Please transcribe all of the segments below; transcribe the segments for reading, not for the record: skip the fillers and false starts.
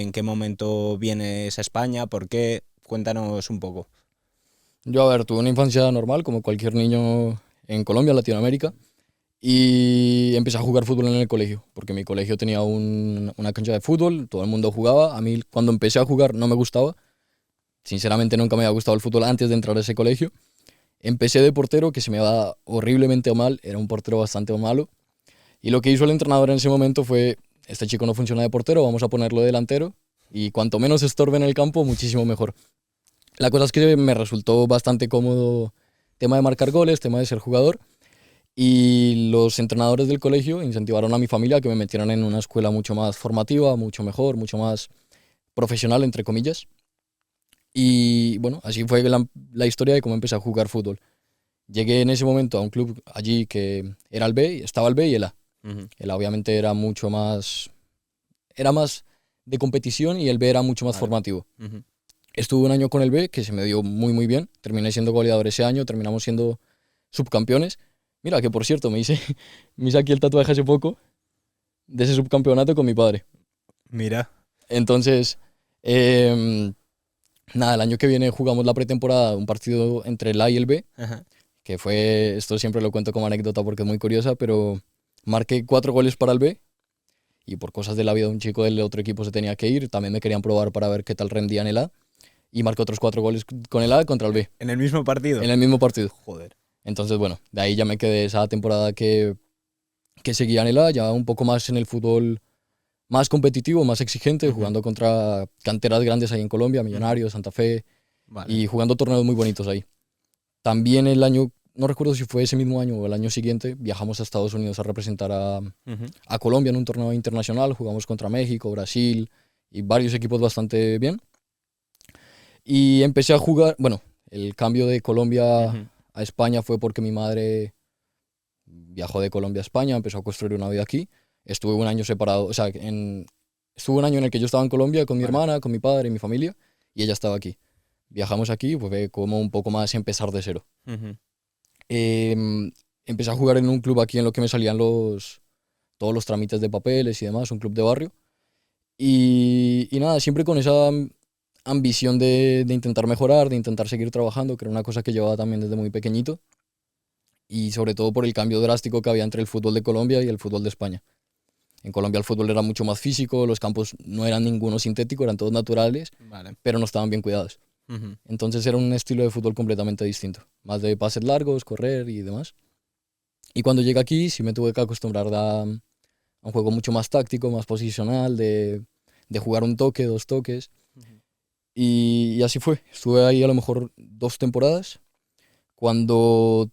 ¿En qué momento vienes a España? ¿Por qué? Cuéntanos un poco. Yo, a ver, tuve una infancia normal, como cualquier niño en Colombia, Latinoamérica, y empecé a jugar fútbol en el colegio, porque mi colegio tenía una cancha de fútbol, todo el mundo jugaba. A mí, cuando empecé a jugar, no me gustaba. Sinceramente, nunca me había gustado el fútbol antes de entrar a ese colegio. Empecé de portero, que se me daba horriblemente mal, era un portero bastante malo. Y lo que hizo el entrenador en ese momento fue: este chico no funciona de portero, vamos a ponerlo de delantero, y cuanto menos estorbe en el campo, muchísimo mejor. La cosa es que me resultó bastante cómodo tema de marcar goles, tema de ser jugador, y los entrenadores del colegio incentivaron a mi familia a que me metieran en una escuela mucho más formativa, mucho mejor, mucho más profesional, entre comillas. Y bueno, así fue la historia de cómo empecé a jugar fútbol. Llegué en ese momento a un club allí que era el B, estaba el B y el A. Ujú. El A obviamente era más de competición, y el B era mucho más Vale. formativo. Ujú. Estuve un año con el B, que se me dio muy muy bien. Terminé siendo goleador ese año, terminamos siendo subcampeones. Mira, que por cierto, me hice aquí el tatuaje hace poco de ese subcampeonato con mi padre. Mira. Entonces, em, nada, el año que viene jugamos la pretemporada, un partido entre el A y el B, Ajá. que fue, esto siempre lo cuento como anécdota porque es muy curiosa, pero marqué 4 goles para el B, y por cosas de la vida un chico del otro equipo se tenía que ir, también me querían probar para ver qué tal rendía en el A, y marqué otros 4 goles con el A contra el B, ¿En el mismo partido? en el mismo partido. Joder. Entonces, bueno, de ahí ya me quedé esa temporada que seguía en el A, ya un poco más en el fútbol más competitivo, más exigente, Ujú. jugando contra canteras grandes ahí en Colombia, Ujú. Millonarios, Santa Fe, Vale. y jugando torneos muy bonitos ahí. También el año, no recuerdo si fue ese mismo año o el año siguiente, viajamos a Estados Unidos a representar Ujú. a Colombia en un torneo internacional, jugamos contra México, Brasil y varios equipos bastante bien. Y empecé a jugar, bueno, el cambio de Colombia Ujú. a España fue porque mi madre viajó de Colombia a España, empezó a construir una vida aquí. Estuve un año separado, o sea, estuve un año en el que yo estaba en Colombia con mi Vale. hermana, con mi padre y mi familia, y ella estaba aquí. Viajamos aquí, pues fue como un poco más empezar de cero. Ujú. Em, Empecé a jugar en un club aquí en lo que me salían todos los trámites de papeles y demás, un club de barrio. Y nada, siempre con esa ambición de intentar mejorar, de intentar seguir trabajando, que era una cosa que llevaba también desde muy pequeñito, y sobre todo por el cambio drástico que había entre el fútbol de Colombia y el fútbol de España. En Colombia el fútbol era mucho más físico, los campos no eran ninguno sintético, eran todos naturales, Vale. pero no estaban bien cuidados. Ujú. Entonces era un estilo de fútbol completamente distinto, más de pases largos, correr y demás. Y cuando llegué aquí sí me tuve que acostumbrar a un juego mucho más táctico, más posicional, de jugar un toque, 2 toques. Ujú. Y así fue. Estuve ahí a lo mejor 2 temporadas. Cuando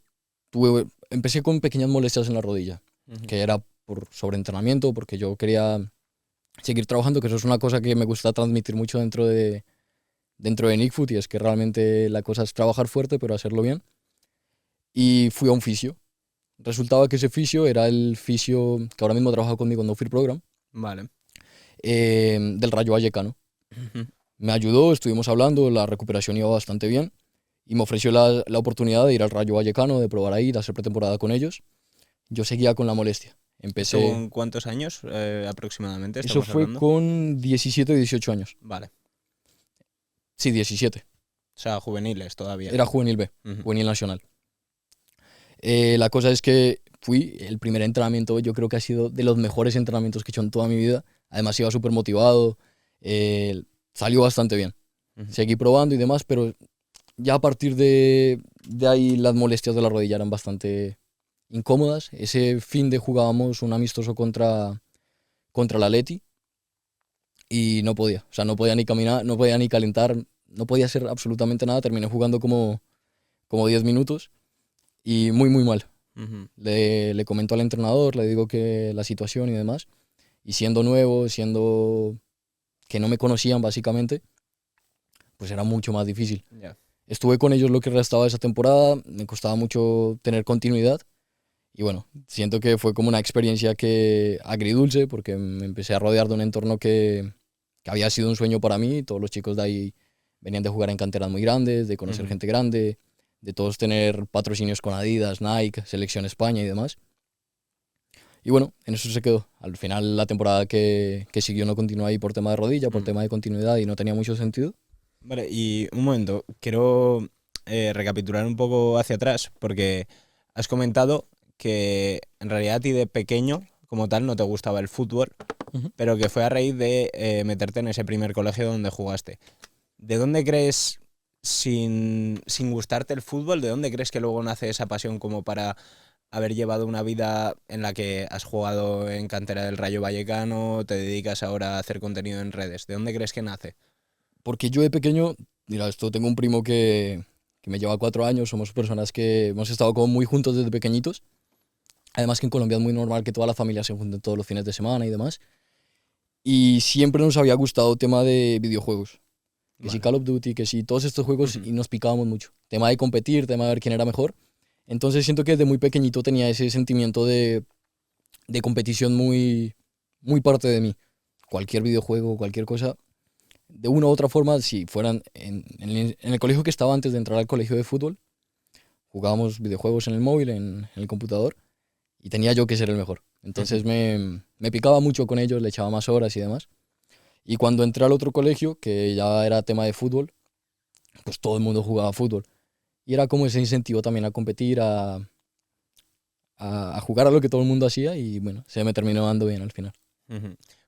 empecé con pequeñas molestias en la rodilla, Ujú. que era por sobreentrenamiento, porque yo quería seguir trabajando, que eso es una cosa que me gusta transmitir mucho dentro de Nickfoot, y es que realmente la cosa es trabajar fuerte, pero hacerlo bien. Y fui a un fisio. Resultaba que ese fisio era el fisio que ahora mismo trabaja conmigo en No Fear Program, Vale. del Rayo Vallecano. Ujú. Me ayudó, estuvimos hablando, la recuperación iba bastante bien, y me ofreció la oportunidad de ir al Rayo Vallecano, de probar ahí, de hacer pretemporada con ellos. Yo seguía con la molestia. ¿Esto Empecé, con cuántos años aproximadamente eso estamos fue hablando? con 17, 18 años. Vale. Sí, 17. O sea, juveniles todavía. Era juvenil B, Ujú. juvenil nacional. La cosa es que fui, el primer entrenamiento yo creo que ha sido de los mejores entrenamientos que he hecho en toda mi vida. Además iba súper motivado, eh, salió bastante bien. Ujú. Seguí probando y demás, pero ya a partir de ahí las molestias de la rodilla eran bastante incómodas. Ese fin de jugábamos un amistoso contra la Leti, y no podía. O sea, no podía ni caminar, no podía ni calentar, no podía hacer absolutamente nada. Terminé jugando como 10 minutos, y muy, muy mal. Ujú. Le comento al entrenador, le digo que la situación y demás. Y siendo nuevo, siendo que no me conocían básicamente, pues era mucho más difícil. Ya. Estuve con ellos lo que restaba de esa temporada, me costaba mucho tener continuidad. Y bueno, siento que fue como una experiencia que agridulce, porque me empecé a rodear de un entorno que había sido un sueño para mí. Todos los chicos de ahí venían de jugar en canteras muy grandes, de conocer Ujú. gente grande, de todos tener patrocinios con Adidas, Nike, Selección España y demás. Y bueno, en eso se quedó. Al final la temporada que siguió no continuó ahí por tema de rodilla, por tema de continuidad y no tenía mucho sentido. Vale, y un momento, quiero recapitular un poco hacia atrás, porque has comentado que en realidad a ti de pequeño, como tal, no te gustaba el fútbol, Ujú. pero que fue a raíz de meterte en ese primer colegio donde jugaste. ¿De dónde crees, sin gustarte el fútbol, de dónde crees que luego nace esa pasión como para haber llevado una vida en la que has jugado en cantera del Rayo Vallecano, te dedicas ahora a hacer contenido en redes? ¿De dónde crees que nace? Porque yo de pequeño, mira, esto tengo un primo que me lleva 4 años, somos personas que hemos estado como muy juntos desde pequeñitos. Además que en Colombia es muy normal que todas las familias se junten todos los fines de semana y demás. Y siempre nos había gustado el tema de videojuegos. Que si Vale. Call of Duty, que si todos estos juegos Ujú. y nos picábamos mucho. Tema de competir, tema de ver quién era mejor. Entonces siento que desde muy pequeñito tenía ese sentimiento de competición muy, muy parte de mí. Cualquier videojuego, cualquier cosa, de una u otra forma, si fueran en el colegio que estaba antes de entrar al colegio de fútbol, jugábamos videojuegos en el móvil, en el computador, y tenía yo que ser el mejor. Ujú. Entonces me picaba mucho con ellos, le echaba más horas y demás. Y cuando entré al otro colegio, que ya era tema de fútbol, pues todo el mundo jugaba fútbol. Y era como ese incentivo también a competir, a jugar a lo que todo el mundo hacía y bueno, se me terminó dando bien al final. Ujú.